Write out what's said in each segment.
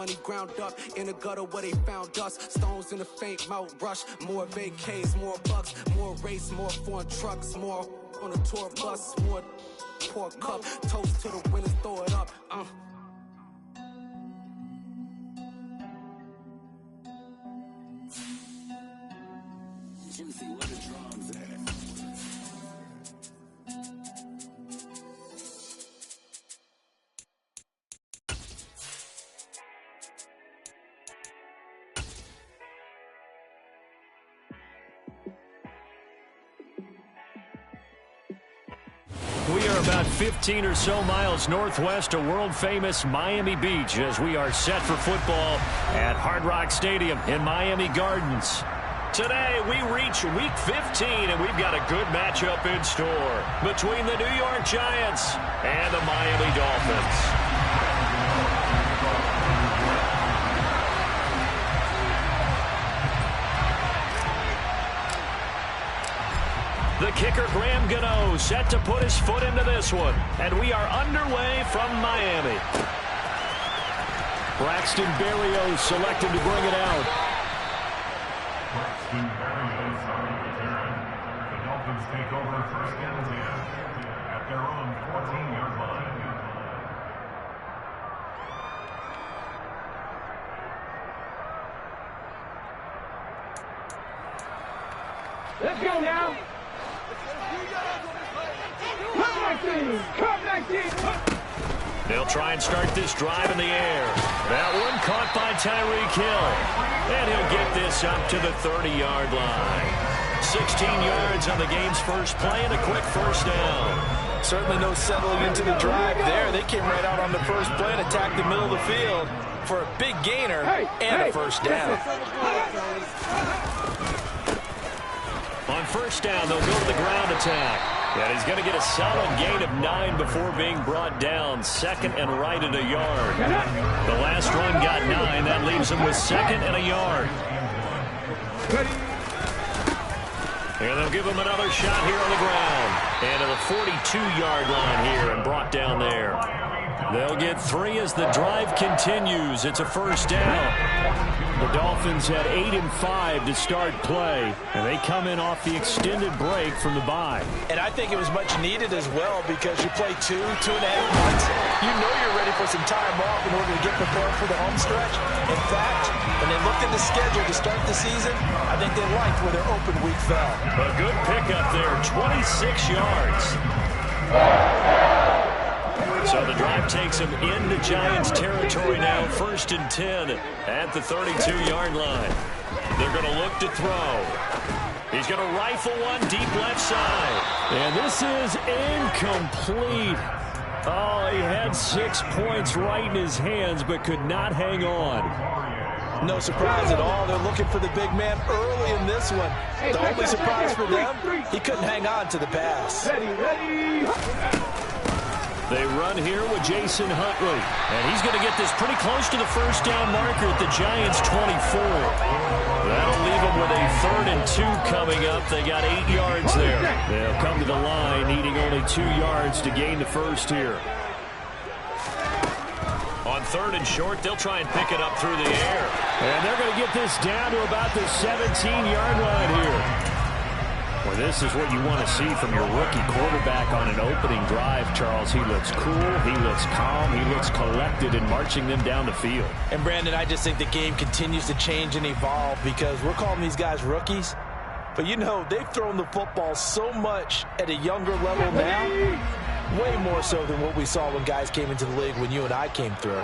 money ground up in the gutter where they found us. Stones in the faint mouth rush. More vacays, more bucks, more race, more foreign trucks, more on a tour bus, more pour cup. Toast to the winners, throw it up. Juicy, where the drums at? We are about 15 or so miles northwest of world-famous Miami Beach as we are set for football at Hard Rock Stadium in Miami Gardens. Today, we reach Week 15, and we've got a good matchup in store between the New York Giants and the Miami Dolphins. The kicker, Graham Gano, set to put his foot into this one. And we are underway from Miami. Braxton Berrios selected to bring it out. Braxton Berrios on the return. The Dolphins take over first and 10 at their own 14-yard line. Let's go now. They'll try and start this drive in the air. That one caught by Tyreek Hill. And he'll get this up to the 30-yard line. 16 yards on the game's first play and a quick first down. Certainly no settling into the drive there. They came right out on the first play and attacked the middle of the field for a big gainer and a first down. On first down, they'll go to the ground attack. And he's going to get a solid gain of 9 before being brought down. Second and right at a yard. The last run got 9. That leaves him with second and a yard. And they'll give him another shot here on the ground. And to the 42-yard line here and brought down there. They'll get 3 as the drive continues. It's a first down. The Dolphins had 8 and 5 to start play, and they come in off the extended break from the bye. And I think it was much needed as well because you play 2.5 months. You know you're ready for some time off in order to get prepared for the home stretch. In fact, when they looked at the schedule to start the season, I think they liked where their open week fell. A good pickup there, 26 yards. So the drive takes him into Giants territory now, first and 10 at the 32-yard line. They're going to look to throw. He's going to rifle one deep left side. And this is incomplete. Oh, he had 6 points right in his hands, but could not hang on. No surprise at all. They're looking for the big man early in this one. The only surprise for them, he couldn't hang on to the pass. They run here with Jason Huntley. And he's going to get this pretty close to the first down marker at the Giants' 24. That'll leave them with a 3rd and 2 coming up. They got 8 yards there. They'll come to the line needing only 2 yards to gain the first here. On 3rd and short, they'll try and pick it up through the air. And they're going to get this down to about the 17-yard line here. Well, this is what you want to see from your rookie quarterback on an opening drive, Charles. He looks cool, he looks calm, he looks collected in marching them down the field. And, Brandon, I just think the game continues to change and evolve because we're calling these guys rookies. But, you know, they've thrown the football so much at a younger level now, way more so than what we saw when guys came into the league when you and I came through.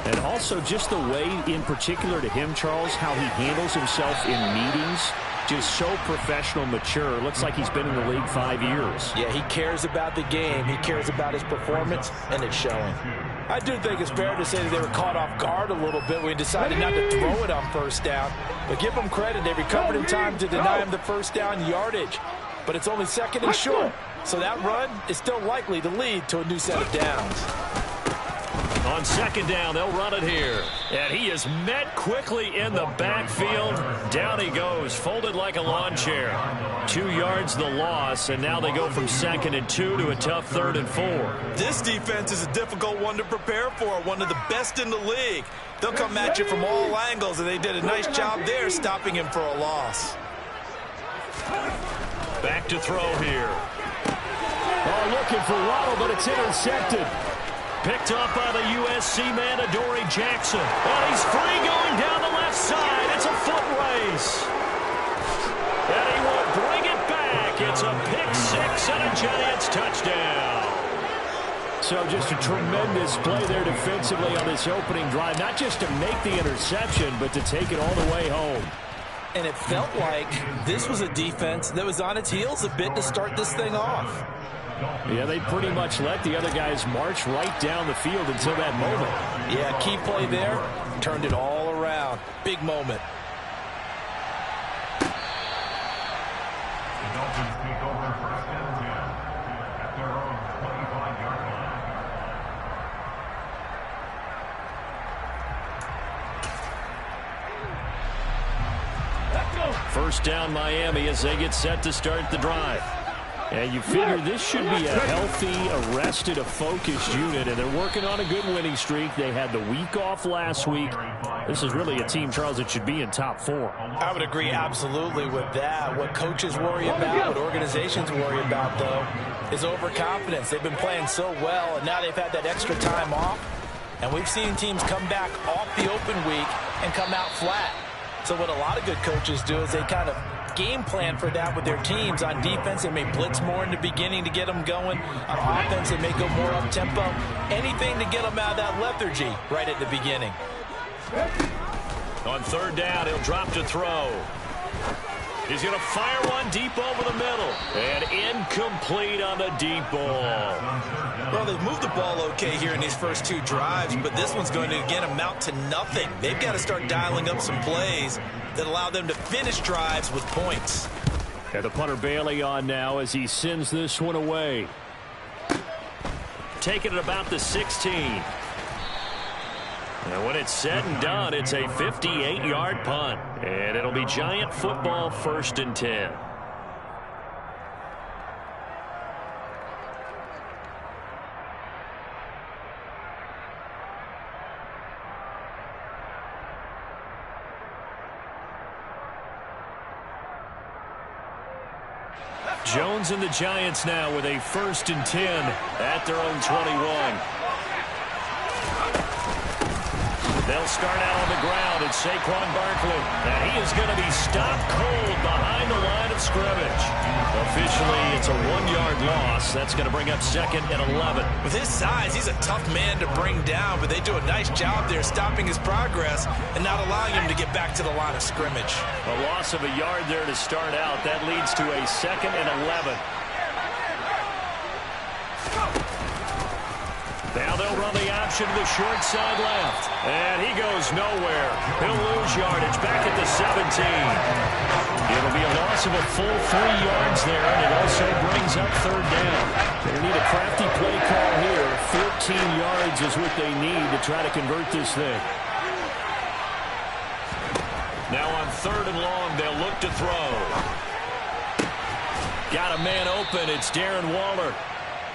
And also just the way, in particular to him, Charles, how he handles himself in meetings. Just so professional, mature. Looks like he's been in the league 5 years. Yeah, he cares about the game. He cares about his performance, and it's showing. I do think it's fair to say that they were caught off guard a little bit when he decided not to throw it on first down. But give them credit. They recovered in time to deny him the first down yardage. But it's only 2nd and short. So that run is still likely to lead to a new set of downs. On second down, they'll run it here. And he is met quickly in the backfield. Down he goes, folded like a lawn chair. 2 yards the loss, and now they go from 2nd and 2 to a tough 3rd and 4. This defense is a difficult one to prepare for, one of the best in the league. They'll come at you from all angles, and they did a nice job there stopping him for a loss. Back to throw here. Oh, looking for Waddle, but it's intercepted. Picked up by the USC man, Adoree Jackson. And he's free going down the left side. It's a foot race. And he will bring it back. It's a pick 6 and a Giants touchdown. So just a tremendous play there defensively on this opening drive. Not just to make the interception, but to take it all the way home. And it felt like this was a defense that was on its heels a bit to start this thing off. Yeah, they pretty much let the other guys march right down the field until that moment. Yeah, key play there. Turned it all around. Big moment. The Dolphins take over 1st and 10 at their own 25-yard line. First down Miami as they get set to start the drive. And you figure this should be a healthy, arrested, a focused unit, and they're working on a good winning streak. They had the week off last week. This is really a team, Charles, that should be in top 4. I would agree absolutely with that. What coaches worry about, what organizations worry about, though, is overconfidence. They've been playing so well, and now they've had that extra time off. And we've seen teams come back off the open week and come out flat. So what a lot of good coaches do is they kind of game plan for that with their teams. On defense, they may blitz more in the beginning to get them going. On offense, they may go more up-tempo. Anything to get them out of that lethargy right at the beginning. On 3rd down, he'll drop to throw. He's going to fire one deep over the middle. And incomplete on the deep ball. Well, they've moved the ball okay here in these first 2 drives, but this one's going to, again, amount to nothing. They've got to start dialing up some plays that allow them to finish drives with points. And the punter Bailey on now as he sends this one away. Taking it about the 16. And when it's said and done, it's a 58-yard punt. And it'll be Giant football 1st and 10. Jones and the Giants now with a 1st and 10 at their own 21. They'll start out on the ground. It's Saquon Barkley. And he is going to be stopped cold behind the line of scrimmage. Officially, it's a 1-yard loss. That's going to bring up 2nd and 11. With his size, he's a tough man to bring down, but they do a nice job there stopping his progress and not allowing him to get back to the line of scrimmage. A loss of a yard there to start out. That leads to a 2nd and 11. Now they'll run the option to the short side left. And he goes nowhere. He'll lose yardage back at the 17. It'll be a loss of a full 3 yards there, and it also brings up 3rd down. They need a crafty play call here. 14 yards is what they need to try to convert this thing. Now on 3rd and long, they'll look to throw. Got a man open. It's Darren Waller.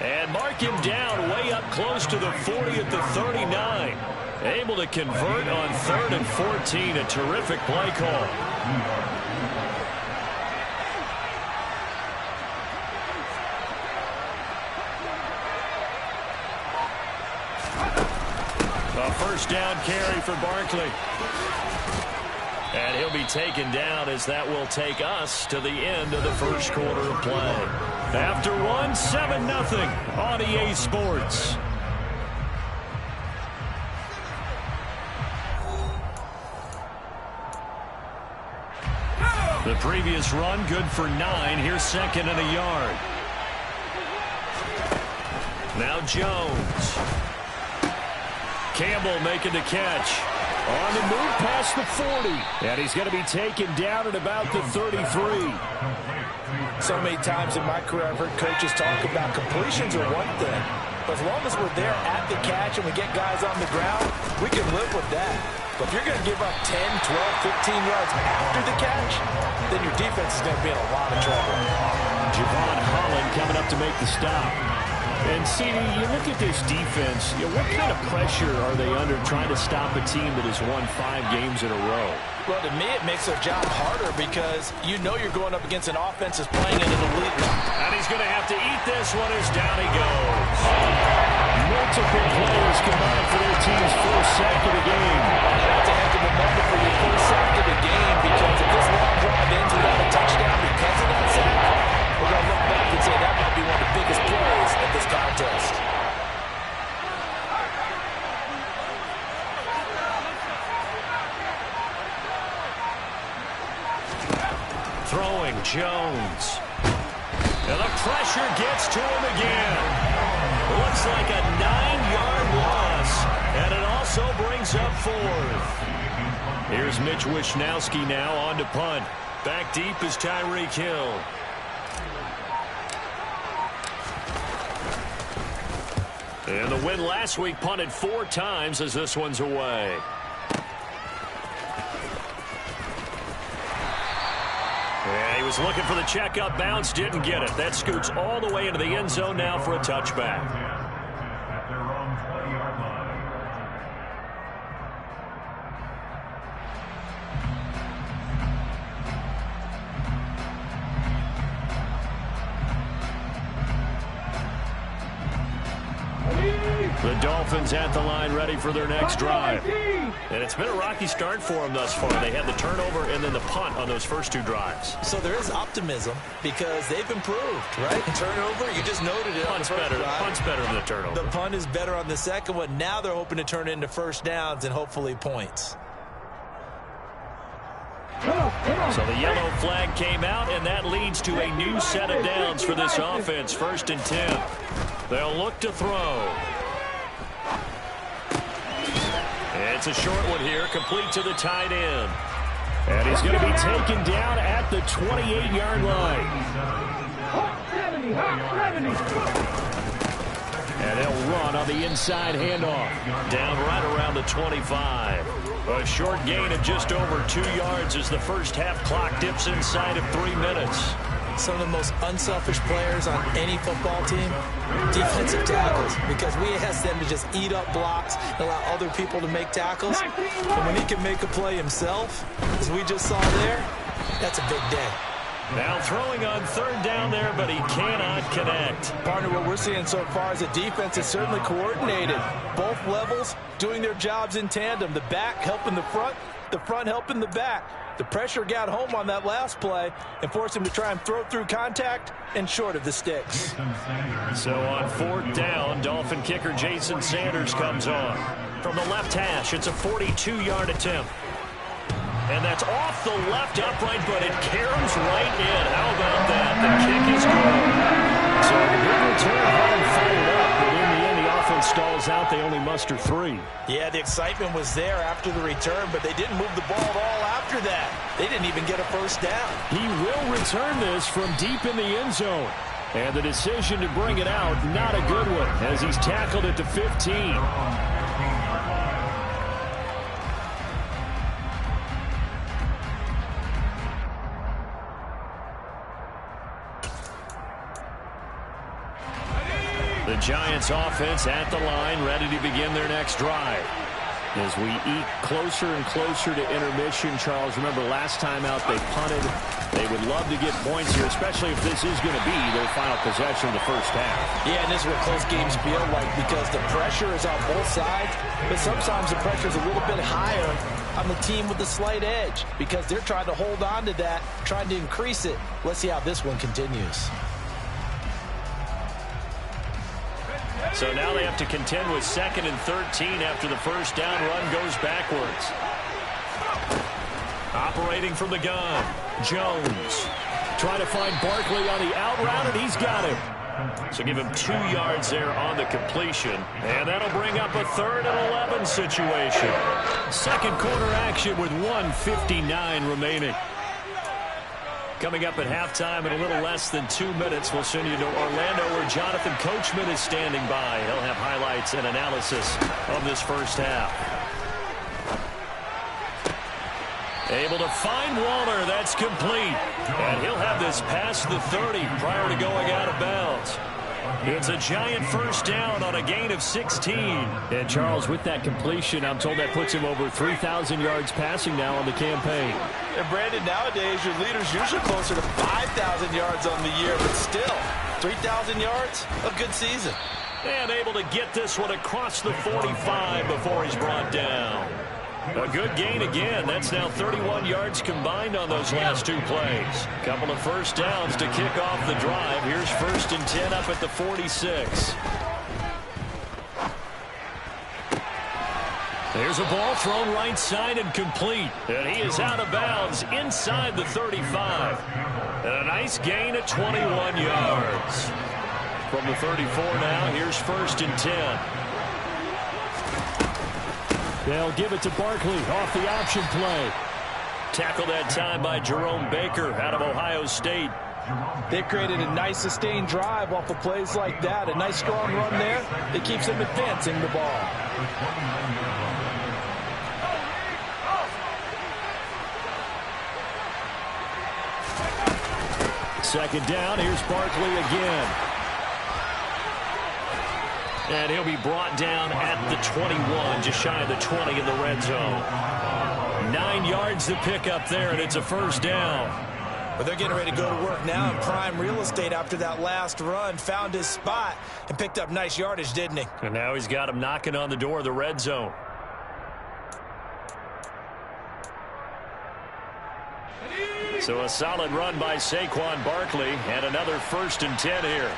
And mark him down way up close to the 40 at the 39. Able to convert on 3rd and 14. A terrific play call. A 1st down carry for Barkley. And he'll be taken down as that will take us to the end of the 1st quarter of play. After one, 7-0 on EA Sports. The previous run good for 9. Here's 2nd and a yard. Now Jones. Campbell making the catch. On the move past the 40. And he's going to be taken down at about the 33. So many times in my career I've heard coaches talk about completions are one thing, But as long as we're there at the catch and we get guys on the ground, we can live with that. But if you're going to give up 10, 12, 15 yards after the catch, then your defense is going to be in a lot of trouble. Javon Holland coming up to make the stop. And, CD, you look at this defense, what kind of pressure are they under trying to stop a team that has won 5 games in a row? Well, to me, it makes their job harder because you know you're going up against an offense that's playing at an elite level. And he's going to have to eat this one as down he goes. Multiple players combined for their team's first sack of the game. That's a heck of a moment for your first sack of the game because if this long drive ends without a touchdown because of that sack, we're going to look back and say that might be one of the biggest plays of this contest. Throwing Jones. And the pressure gets to him again. Looks like a 9-yard loss. And it also brings up 4th. Here's Mitch Wishnowski now on to punt. Back deep is Tyreek Hill. And the win last week punted 4 times as this one's away. Yeah, he was looking for the checkup bounce, didn't get it. That scoots all the way into the end zone now for a touchback. At their own 20-yard line. The Dolphins at the line ready for their next drive. And it's been a rocky start for them thus far. They had the turnover and then the punt on those first 2 drives. So there is optimism because they've improved, right? Turnover, you just noted it. Punt's better than the turnover. The punt is better on the second one. Now they're hoping to turn it into first downs and hopefully points. So the yellow flag came out, and that leads to a new set of downs for this offense. 1st and 10. They'll look to throw. It's a short one here, complete to the tight end. And he's going to be taken down at the 28-yard line. And they'll run on the inside handoff. Down right around the 25. A short gain of just over 2 yards as the first half clock dips inside of 3 minutes. Some of the most unselfish players on any football team, defensive tackles, because we ask them to just eat up blocks and allow other people to make tackles. And when he can make a play himself, as we just saw there, that's a big day. Now throwing on 3rd down there, but he cannot connect. Partner, what we're seeing so far is a defense is certainly coordinated. Both levels doing their jobs in tandem. The back helping the front helping the back. The pressure got home on that last play and forced him to try and throw through contact and short of the sticks. So on 4th down, Dolphin kicker Jason Sanders comes on. From the left hash, it's a 42-yard attempt. And that's off the left upright, but it caroms right in. How about that? The kick is good. So a good return home fired up, but in the end, the offense stalls out. They only muster 3. Yeah, the excitement was there after the return, but they didn't move the ball at all after that. They didn't even get a first down. He will return this from deep in the end zone. And the decision to bring it out, not a good one, as he's tackled at the 15. The Giants offense at the line, ready to begin their next drive. As we eat closer and closer to intermission, Charles, remember last time out they punted. They would love to get points here, especially if this is going to be their final possession of the first half. Yeah, and this is what close games feel like because the pressure is on both sides, but sometimes the pressure is a little bit higher on the team with the slight edge because they're trying to hold on to that, trying to increase it. Let's see how this one continues. So now they have to contend with 2nd and 13 after the first down run goes backwards. Operating from the gun, Jones. Trying to find Barkley on the out route, and he's got him. So give him 2 yards there on the completion. And that'll bring up a 3rd and 11 situation. Second quarter action with 1:59 remaining. Coming up at halftime in a little less than 2 minutes, we'll send you to Orlando where Jonathan Coachman is standing by. He'll have highlights and analysis of this first half. Able to find Waller. That's complete. And he'll have this past the 30 prior to going out of bounds. It's a Giant first down on a gain of 16. And Charles, with that completion, I'm told that puts him over 3,000 yards passing now on the campaign. And Brandon, nowadays your leader's usually closer to 5,000 yards on the year, but still, 3,000 yards, a good season. And able to get this one across the 45 before he's brought down. A good gain again. That's now 31 yards combined on those last 2 plays. Couple of first downs to kick off the drive. Here's 1st and 10 up at the 46. There's a ball thrown right side and complete. And he is out of bounds inside the 35. And a nice gain at 21 yards. From the 34 now, here's 1st and 10. They'll give it to Barkley off the option play. Tackled that time by Jerome Baker out of Ohio State. They've created a nice sustained drive off of plays like that. A nice strong run there. It keeps them advancing the ball. Second down, here's Barkley again. And he'll be brought down at the 21, just shy of the 20 in the red zone. 9 yards to pick up there, and it's a first down. But they're getting ready to go to work now in prime real estate after that last run. Found his spot and picked up nice yardage, didn't he? And now he's got him knocking on the door of the red zone. So a solid run by Saquon Barkley, and another 1st and 10 here.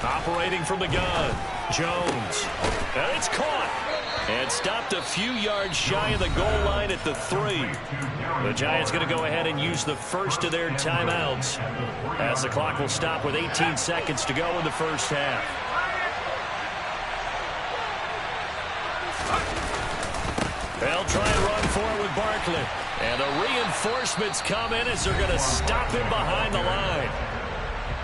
Operating from the gun, Jones. And it's caught. And stopped a few yards shy of the goal line at the 3. The Giants going to go ahead and use the first of their timeouts, as the clock will stop with 18 seconds to go in the first half. They'll try and run forward with Barkley. And the reinforcements come in as they're going to stop him behind the line.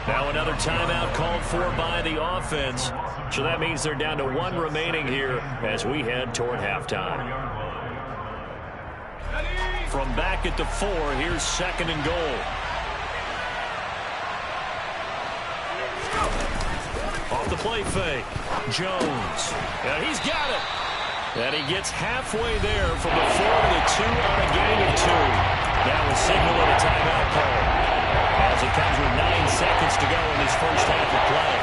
Now another timeout called for by the offense. So that means they're down to 1 remaining here as we head toward halftime. From back at the 4, here's 2nd and goal. Off the play fake, Jones. And he's got it. And he gets halfway there from the 4 to the 2 on a gain of 2. That was signaling a timeout call, as it comes with 9 seconds to go in this first half of play.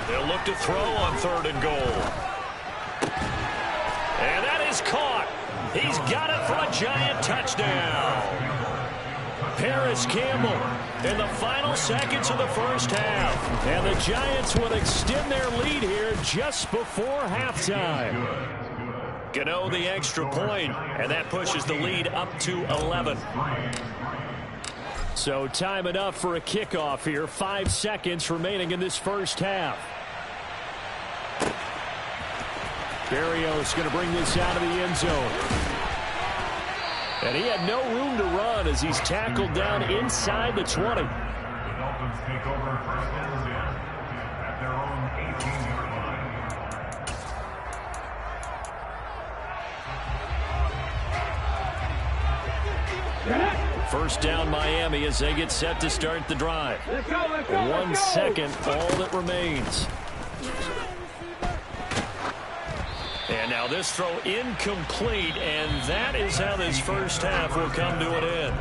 They'll look to throw on 3rd and goal. And that is caught. He's got it for a Giant touchdown. Paris Campbell in the final seconds of the first half. And the Giants will extend their lead here just before halftime. Gano the extra point, and that pushes the lead up to 11. So time enough for a kickoff here. 5 seconds remaining in this first half. Berrios going to bring this out of the end zone. And he had no room to run as he's tackled down inside the 20. The Dolphins take over 1st and 10 at their own 18-yard line. First down Miami as they get set to start the drive. 1 second, all that remains. And now this throw incomplete, and that is how this first half will come to an end.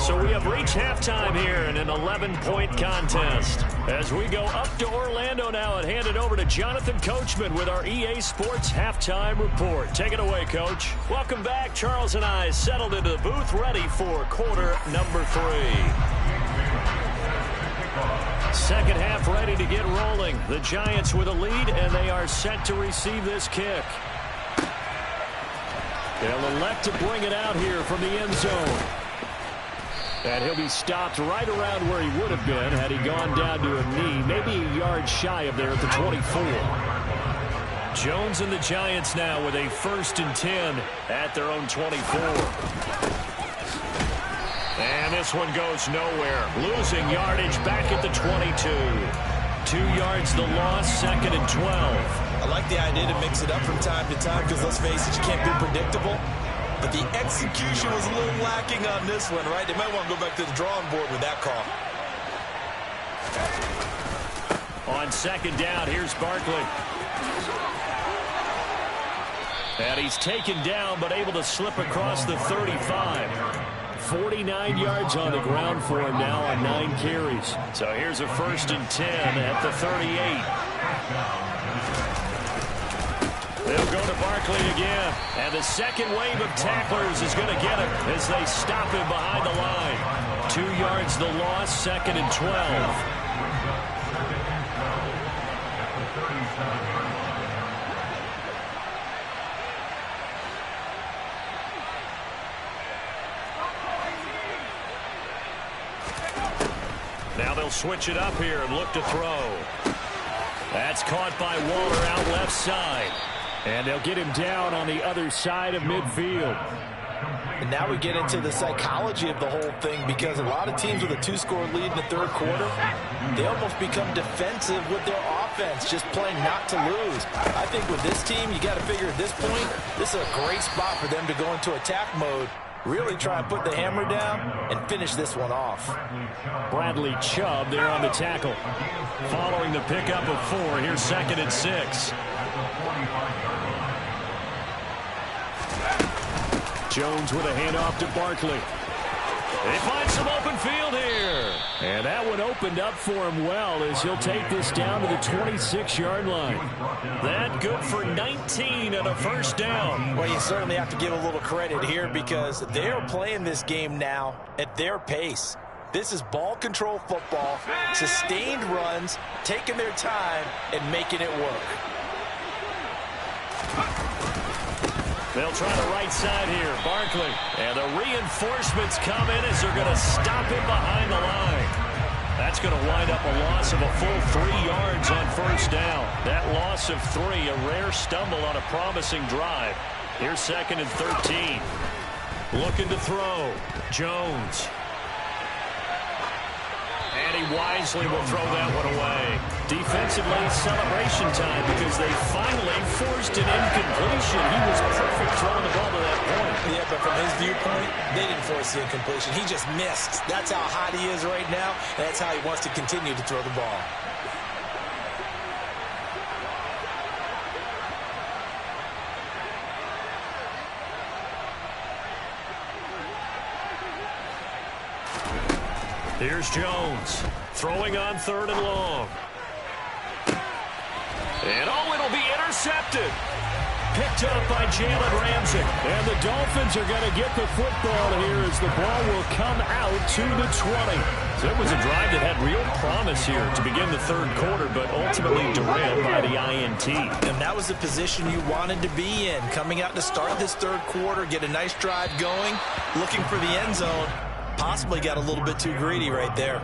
So we have reached halftime here in an 11-point contest. As we go up to Orlando now and hand it over to Jonathan Coachman with our EA Sports Halftime Report. Take it away, Coach. Welcome back. Charles and I settled into the booth ready for quarter number 3. Second half ready to get rolling. The Giants with a lead, and they are set to receive this kick. They'll elect to bring it out here from the end zone. And he'll be stopped right around where he would have been had he gone down to a knee, maybe a yard shy of there at the 24. Jones and the Giants now with a 1st and 10 at their own 24. And this one goes nowhere. Losing yardage back at the 22. 2 yards the loss, 2nd and 12. I like the idea to mix it up from time to time because, let's face it, you can't be predictable. But the execution was a little lacking on this one, right? They might want to go back to the drawing board with that call. On 2nd down, here's Barkley. And he's taken down but able to slip across the 35. 49 yards on the ground for him now on 9 carries. So here's a 1st and 10 at the 38. They'll go to Barkley again. And the second wave of tacklers is going to get him as they stop him behind the line. 2 yards the loss, 2nd and 12. Now they'll switch it up here and look to throw. That's caught by Waller out left side. And they'll get him down on the other side of midfield. And now we get into the psychology of the whole thing, because a lot of teams with a 2-score lead in the 3rd quarter, they almost become defensive with their offense, just playing not to lose. I think with this team, you got to figure at this point, this is a great spot for them to go into attack mode, really try and put the hammer down and finish this one off. Bradley Chubb there on the tackle. Following the pickup of 4, here's 2nd and 6. Jones with a handoff to Barkley. They find some open field here. And that one opened up for him well as he'll take this down to the 26-yard line. That good for 19 and a 1st down. Well, you certainly have to give a little credit here because they're playing this game now at their pace. This is ball control football, sustained runs, taking their time, and making it work. They'll try the right side here. Barkley. And the reinforcements come in as they're going to stop him behind the line. That's going to wind up a loss of a full 3 yards on 1st down. That loss of 3, a rare stumble on a promising drive. Here's 2nd and 13. Looking to throw. Jones. And he wisely will throw that one away. Defensively, celebration time because they finally forced an incompletion. He was perfect throwing the ball to that point. Yeah, but from his viewpoint, they didn't force the incompletion. He just missed. That's how hot he is right now, and that's how he wants to continue to throw the ball. Here's Jones, throwing on 3rd and long. And it'll be intercepted. Picked up by Jalen Ramsey. And the Dolphins are going to get the football here as the ball will come out to the 20. So it was a drive that had real promise here to begin the 3rd quarter, but ultimately derailed by the INT. And that was the position you wanted to be in. Coming out to start this 3rd quarter, get a nice drive going, looking for the end zone. Possibly got a little bit too greedy right there.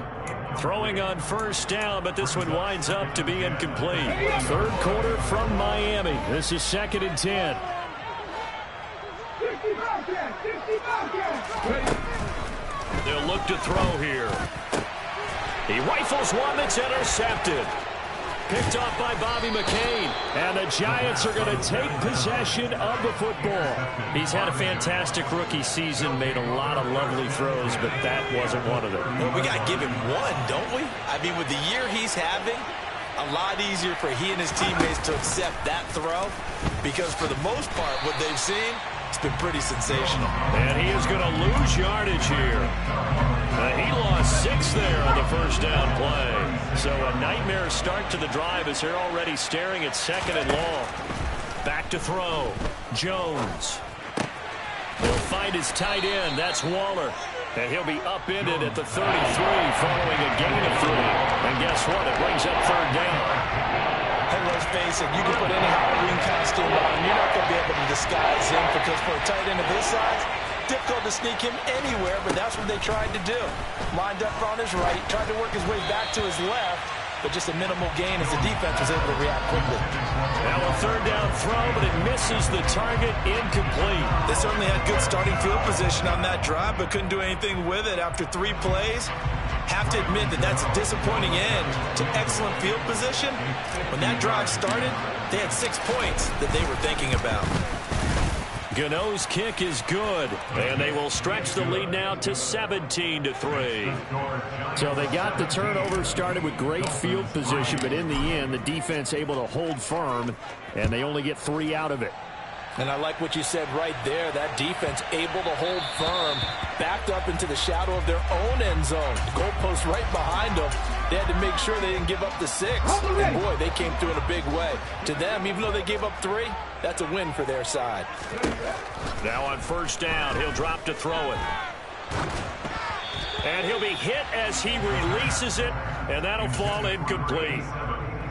Throwing on 1st down, but this one winds up to be incomplete. 3rd quarter from Miami. This is 2nd and 10. They'll look to throw here. He rifles one that's intercepted. Picked off by Bobby McCain. And the Giants are going to take possession of the football. He's had a fantastic rookie season, made a lot of lovely throws, but that wasn't one of them. Well, we got to give him one, don't we? I mean, with the year he's having, a lot easier for he and his teammates to accept that throw because for the most part, what they've seen, it's been pretty sensational. And he is going to lose yardage here. He lost 6 there on the 1st down play. So a nightmare start to the drive as they're already staring at 2nd and long. Back to throw. Jones. He'll find his tight end. That's Waller. And he'll be upended at the 33 following a gain of 3. And guess what? It brings up 3rd down. And let's face it, you can put any Halloween costume on, you're not going to be able to disguise him because for a tight end of his size, difficult to sneak him anywhere, but that's what they tried to do. Lined up on his right, tried to work his way back to his left, but just a minimal gain as the defense was able to react quickly. Now a third down throw, but it misses the target, incomplete. They certainly had good starting field position on that drive, but couldn't do anything with it after 3 plays. Have to admit that that's a disappointing end to excellent field position. When that drive started, they had 6 points that they were thinking about. Gano's kick is good, and they will stretch the lead now to 17-3. So they got the turnover started with great field position, but in the end, the defense able to hold firm, and they only get 3 out of it. And I like what you said right there. That defense able to hold firm, backed up into the shadow of their own end zone. The goalpost right behind them. They had to make sure they didn't give up the 6. And boy, they came through in a big way. To them, even though they gave up 3, that's a win for their side. Now on first down, he'll drop to throw it. And he'll be hit as he releases it, and that'll fall incomplete.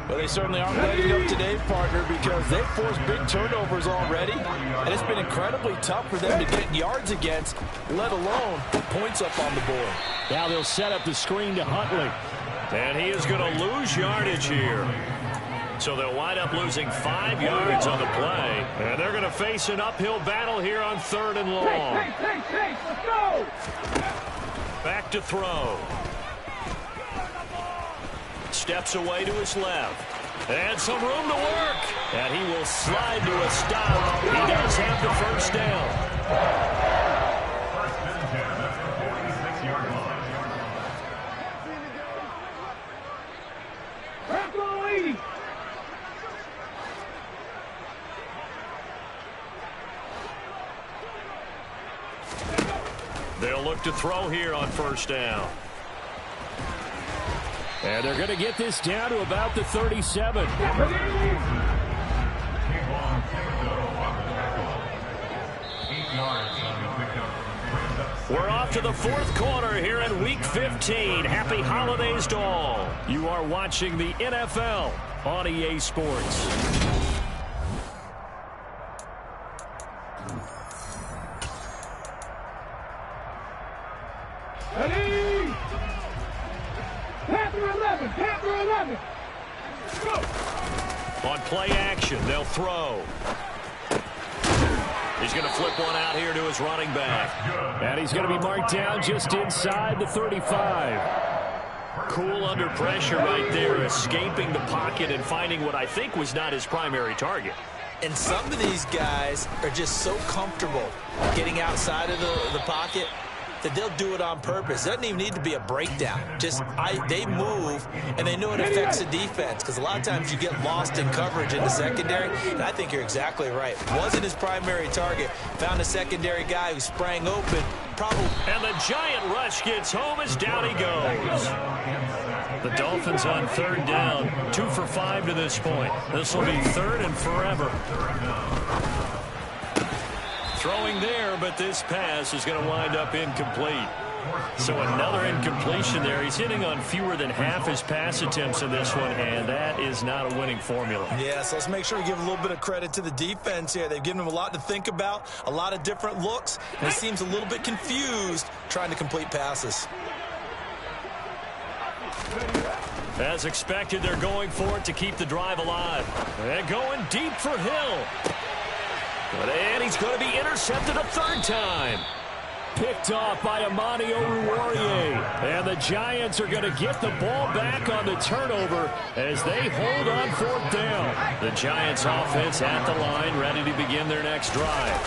Well, they certainly aren't letting up today, partner, because they've forced big turnovers already, and it's been incredibly tough for them to get yards against, let alone put points up on the board. Now they'll set up the screen to Huntley. And he is going to lose yardage here. So they'll wind up losing 5 yards on the play. And they're going to face an uphill battle here on 3rd and long. Let's go! Back to throw. Steps away to his left. And some room to work. And he will slide to a stop. He does have the first down. First and 10 at the 46-yard line. They'll look to throw here on first down. And they're going to get this down to about the 37. We're off to the 4th quarter here in Week 15. Happy holidays to all. You are watching the NFL on EA Sports. Ready? Panther 11, Panther 11. Go. On play action, they'll throw. He's going to flip one out here to his running back. And he's going to be marked down just inside the 35. Cool under pressure right there, escaping the pocket and finding what I think was not his primary target. And some of these guys are just so comfortable getting outside of the pocket that they'll do it on purpose. It doesn't even need to be a breakdown. Just they move, and they know it affects the defense, because a lot of times you get lost in coverage in the secondary, and I think you're exactly right. Wasn't his primary target. Found a secondary guy who sprang open. And the giant rush gets home as down he goes. The Dolphins on 3rd down, 2 for 5 to this point. This will be 3rd and forever. Throwing there, but this pass is going to wind up incomplete. So another incompletion there. He's hitting on fewer than half his pass attempts in this one, and that is not a winning formula. Yeah, so let's make sure we give a little bit of credit to the defense here. They've given him a lot to think about, a lot of different looks, and he seems a little bit confused trying to complete passes. As expected, they're going for it to keep the drive alive. And going deep for Hill. And he's going to be intercepted a 3rd time. Picked off by Amani Oruwariye. And the Giants are going to get the ball back on the turnover as they hold on 4th down. The Giants offense at the line, ready to begin their next drive.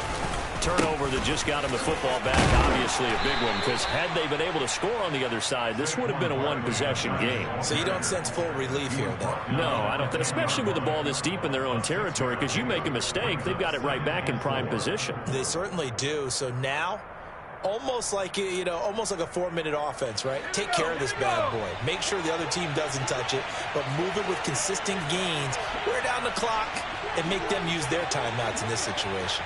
Turnover that just got him the football back, obviously a big one, because had they been able to score on the other side, this would have been a one-possession game. So you don't sense full relief here, though? No, I don't, especially with the ball this deep in their own territory, because you make a mistake, they've got it right back in prime position. They certainly do. So now, almost like a 4-minute offense, right? Take care of this bad boy. Make sure the other team doesn't touch it, but move it with consistent gains. Wear down the clock and make them use their timeouts in this situation.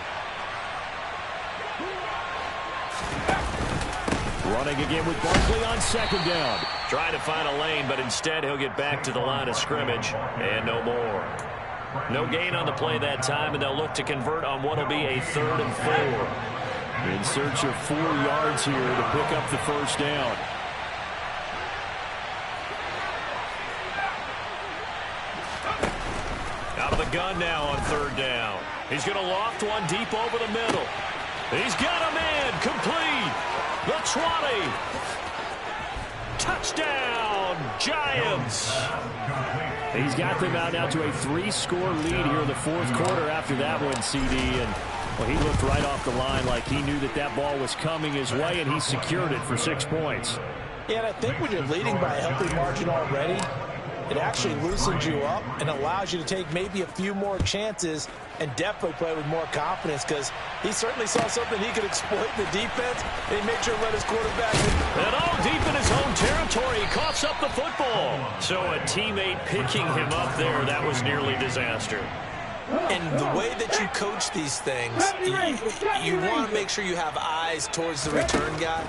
Running again with Barkley on 2nd down. Trying to find a lane, but instead he'll get back to the line of scrimmage, and no more. No gain on the play that time, and they'll look to convert on what will be a 3rd and 4. In search of 4 yards here to pick up the first down. Out of the gun now on 3rd down. He's going to loft one deep over the middle. He's got a man complete. The 20. Touchdown, Giants. He's got them out now to a 3-score lead here in the 4th quarter after that one, CD. And well, he looked right off the line like he knew that that ball was coming his way, and he secured it for 6 points. Yeah, and I think when you're leading by a healthy margin already, it actually loosens you up and allows you to take maybe a few more chances and definitely play with more confidence, because he certainly saw something he could exploit in the defense, and he made sure to let his quarterback in. And all deep in his own territory, he coughs up the football. So a teammate picking him up there, that was nearly disaster. And the way that you coach these things, you want to make sure you have eyes towards the return guy,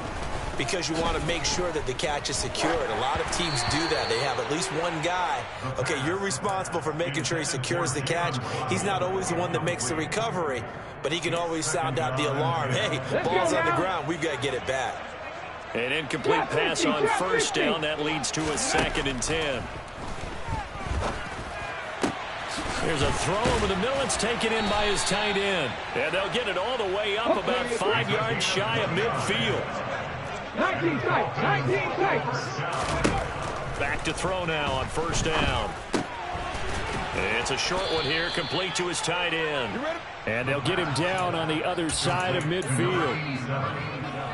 because you want to make sure that the catch is secured. A lot of teams do that. They have at least one guy. Okay, you're responsible for making sure he secures the catch. He's not always the one that makes the recovery, but he can always sound out the alarm. Hey, ball's on the ground. We've got to get it back. An incomplete pass on 1st down. That leads to a 2nd and 10. Here's a throw over the middle. It's taken in by his tight end. And they'll get it all the way up about 5 yards shy of midfield. 19 strikes, 19 strikes. Back to throw now on 1st down. It's a short one here, complete to his tight end. And they'll get him down on the other side of midfield.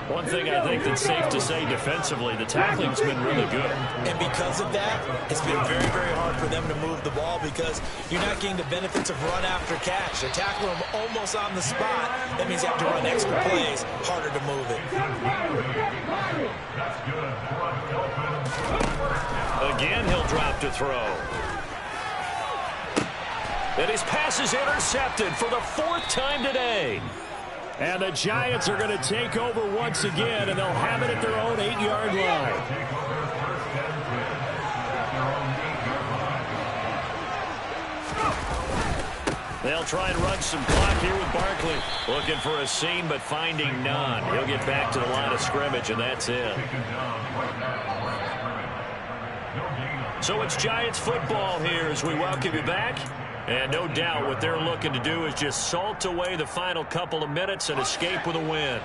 One thing I think that's safe to say defensively, the tackling's been really good. And because of that, it's been very, very hard for them to move the ball, because you're not getting the benefits of run after catch. They're tackling him almost on the spot. That means you have to run extra plays, harder to move it. Again, he'll drop to throw. And his pass is intercepted for the 4th time today. And the Giants are going to take over once again, and they'll have it at their own 8-yard line. They'll try and run some clock here with Barkley. Looking for a seam, but finding none. He'll get back to the line of scrimmage, and that's it. So it's Giants football here as we welcome you back. And no doubt what they're looking to do is just salt away the final couple of minutes and escape with a win.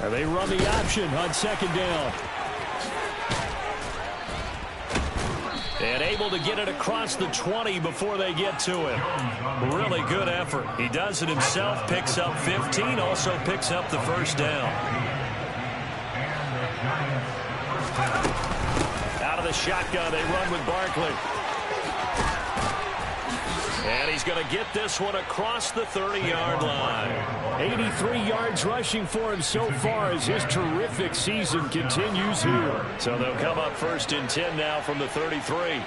And they run the option on 2nd down. And able to get it across the 20 before they get to him. Really good effort. He does it himself, picks up 15, also picks up the 1st down. Out of the shotgun, they run with Barkley. And he's going to get this one across the 30-yard line. 83 yards rushing for him so far as his terrific season continues here. So they'll come up 1st and 10 now from the 33.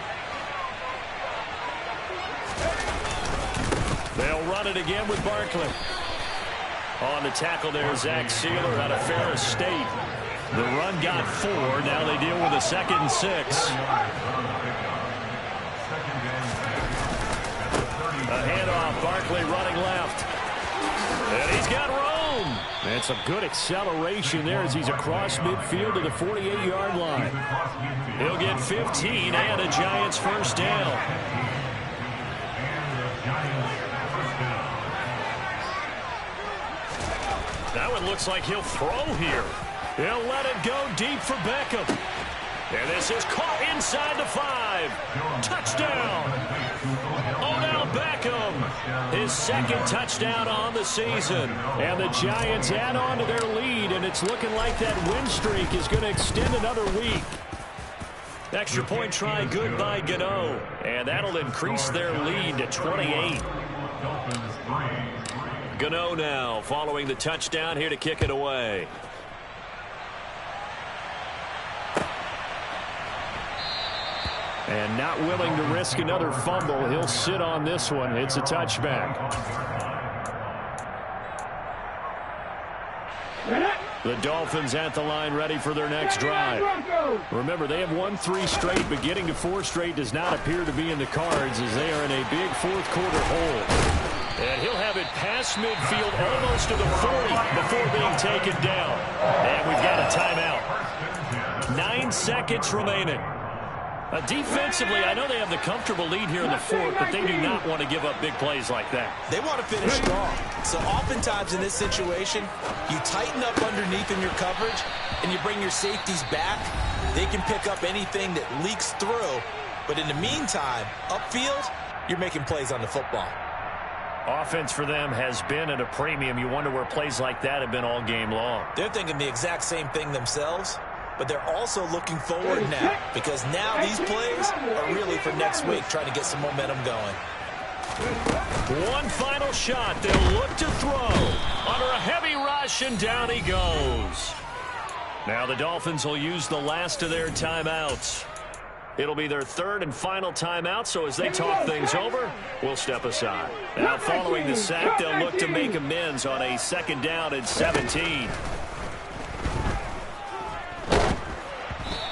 They'll run it again with Barkley. On the tackle there, Zach Sealer out of Ferris State. The run got 4. Now they deal with a 2nd and 6. A handoff. Barkley running left. And he's got room. And some good acceleration there as he's across midfield to the 48-yard line. He'll get 15 and a Giants 1st down. That one looks like he'll throw here. He'll let it go deep for Beckham. And this is caught inside the 5. Touchdown. Odell Beckham. His 2nd touchdown on the season. And the Giants add on to their lead, and it's looking like that win streak is going to extend another week. Extra point try good by Gano. And that'll increase their lead to 28. Gano now following the touchdown here to kick it away. And not willing to risk another fumble. He'll sit on this one. It's a touchback. The Dolphins at the line ready for their next drive. Remember, they have won 3 straight, but getting to 4 straight does not appear to be in the cards as they are in a big fourth quarter hole. And he'll have it past midfield almost to the 40 before being taken down. And we've got a timeout. 9 seconds remaining. Defensively, I know they have the comfortable lead here in the fourth, but they do not want to give up big plays like that. They want to finish strong. So oftentimes in this situation, you tighten up underneath in your coverage, and you bring your safeties back. They can pick up anything that leaks through. But in the meantime, upfield, you're making plays on the football. Offense for them has been at a premium. You wonder where plays like that have been all game long. They're thinking the exact same thing themselves. But they're also looking forward now, because now these plays are really for next week, trying to get some momentum going. One final shot. They'll look to throw. Under a heavy rush, and down he goes. Now the Dolphins will use the last of their timeouts. It'll be their third and final timeout, so as they talk things over, we'll step aside. Now following the sack, they'll look to make amends on a 2nd down and 17.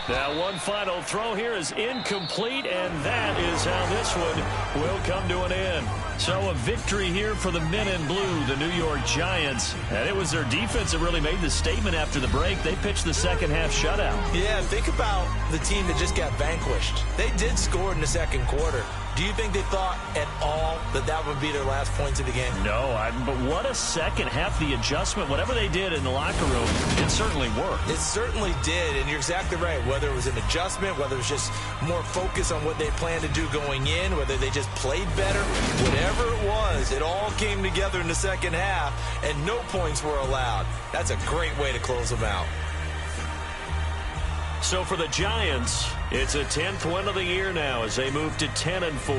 Now one final throw here is incomplete, and that is how this one will come to an end. So a victory here for the men in blue, the New York Giants. And it was their defense that really made the statement after the break. They pitched the second-half shutout. Yeah, think about the team that just got vanquished. They did score in the second quarter. Do you think they thought at all that that would be their last points of the game? No, but what a second half. The adjustment, whatever they did in the locker room, it certainly worked. It certainly did, and you're exactly right. Whether it was an adjustment, whether it was just more focus on what they planned to do going in, whether they just played better, whatever it was, it all came together in the second half, and no points were allowed. That's a great way to close them out. So for the Giants, it's a 10th win of the year now as they move to 10-4.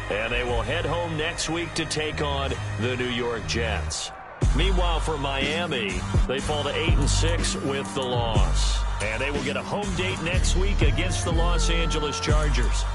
And they will head home next week to take on the New York Jets. Meanwhile, for Miami, they fall to 8-6 with the loss. And they will get a home date next week against the Los Angeles Chargers.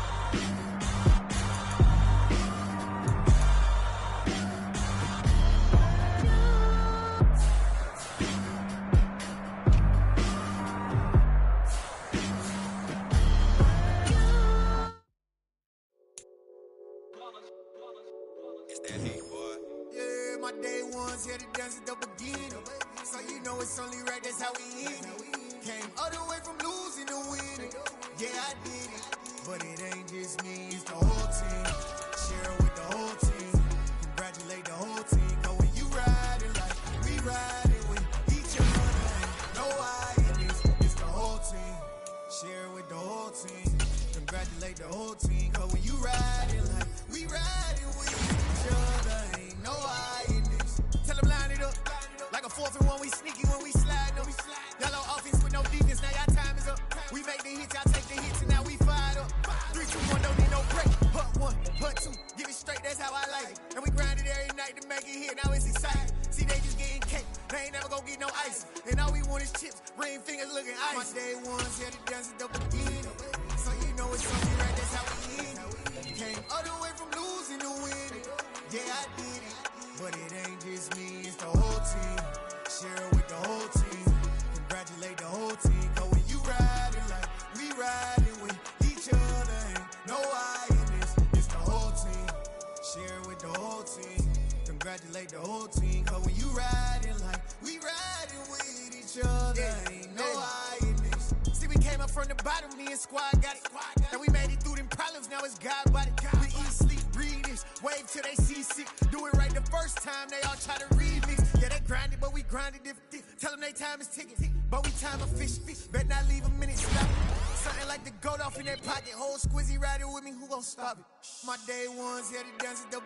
My day one's here to dance at the beginning.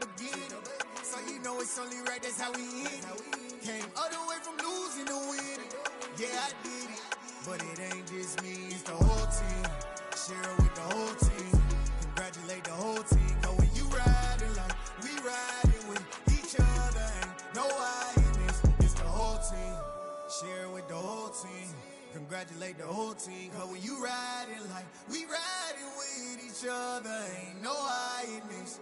So you know it's only right, that's how we end. Came all the way from losing to winning. Yeah, I did it. But it ain't just me, it's the whole team. Share it with the whole team. Congratulate the whole team. Cause when you riding like we riding with each other, ain't no I in this, it's the whole team. Share it with the whole team. Congratulate the whole team. Cause when you riding like we riding with each other, ain't no I in this.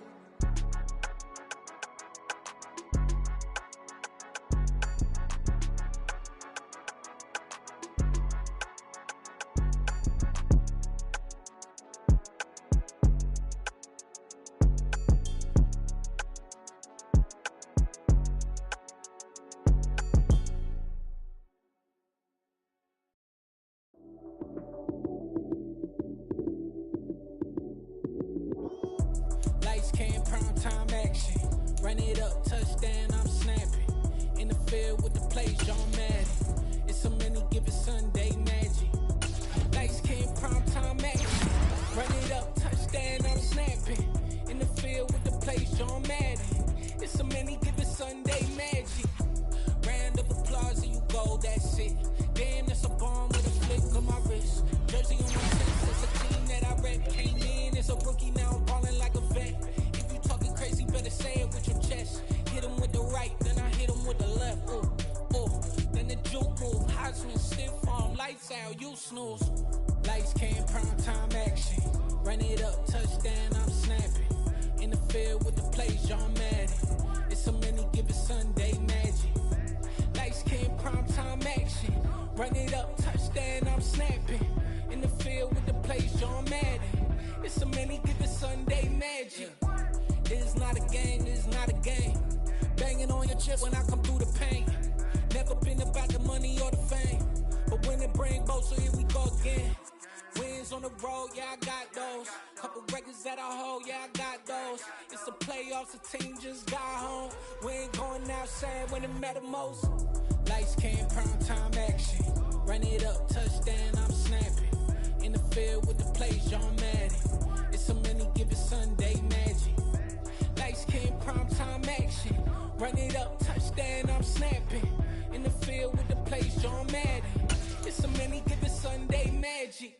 it up, touchdown, I'm snapping. In the field with the plays, John Madden. It's a many given Sunday magic. Lights came prime time action. Run it up, touchdown, I'm snapping. In the field with the plays, John Madden. It's a many given Sunday magic. Round of applause and you go, that's it. Damn, that's a bomb with a flick on my wrist. Jersey on my chest, it's a team that I rep. Came in as a rookie, now I'm ballin' like a vet. If you talking crazy, better say it with your chest. Hit him with the right, then I hit him with the left. Then the juke move, Heisman, stiff arm, lights out, you snooze. Lights came, prime time action. Run it up, touchdown, I'm snapping. In the field with the plays, John Madden. It's a many given Sunday magic. Lights came, prime time action. Run it up, touchdown, I'm snapping. In the field with the plays, John Madden. It's a many given Sunday magic. It is not a game, it is not a game. Banging on your chip when I come through the paint. Never been about the money or the fame. But when it bring both, so here we go again. Wins on the road, yeah, I got those. Couple records that I hold, yeah, I got those. It's the playoffs, the team just got home. We ain't going outside when it matter most. Lights came, prime time action. Run it up, touchdown, I'm snapping. In the field with the plays, John Madden. It's a many given Sunday magic. Lights came, prime time action. Run it up, touchdown, I'm snapping. In the field with the plays, John Madden. It's a many given Sunday magic.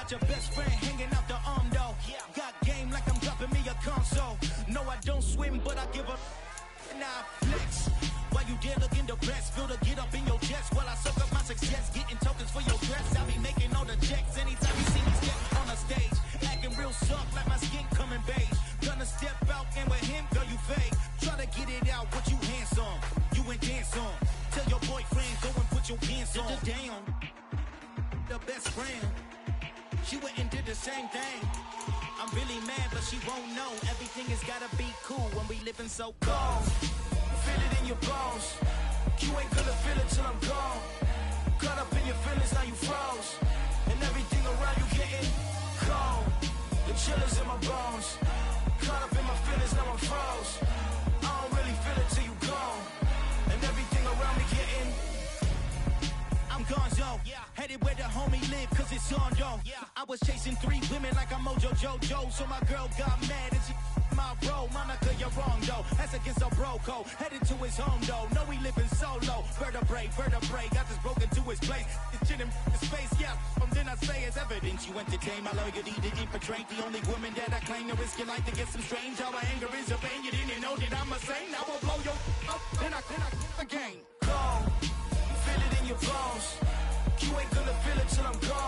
Your best friend hanging out the arm though. Got game like I'm dropping me a console. No, I don't swim, but I give up. Nah, flex. While you there looking depressed, feel the get up in your chest while I soak up my success. Getting tokens for your dress. I be making all the checks anytime you see me step on the stage. Acting real soft like my skin coming beige. Gonna step out and with him, girl, you fake. Try to get it out, what you handsome. You ain't dance on. Tell your boyfriend, go and put your pants on. Down. The best friend. She went and did the same thing. I'm really mad, but she won't know. Everything has gotta be cool when we living so cold. Feel it in your bones. You ain't gonna feel it till I'm gone. Caught up in your feelings, now you froze. And everything around you getting cold. The chillers in my bones. Caught up in my feelings, now I'm froze. I don't really feel it till you gone. And everything around me getting I'm gonzo, headed where the homie live, cause it's on though. I was chasing 3 women like I'm Mojo Jojo, so my girl got mad and she my bro. Monica, you're wrong though, that's against a bro code. Headed to his home though, know he living solo. Vertebrae, got this broken to his place. It's chin in his face, then I say it's evidence. You entertain my loyalty to infiltrate the only woman that I claim to risk your life to get some strange. How my anger is a pain, you didn't know that I'm a saint. I will blow your up, then I again. Go. Feel it in your bones. You ain't gonna feel it till I'm gone.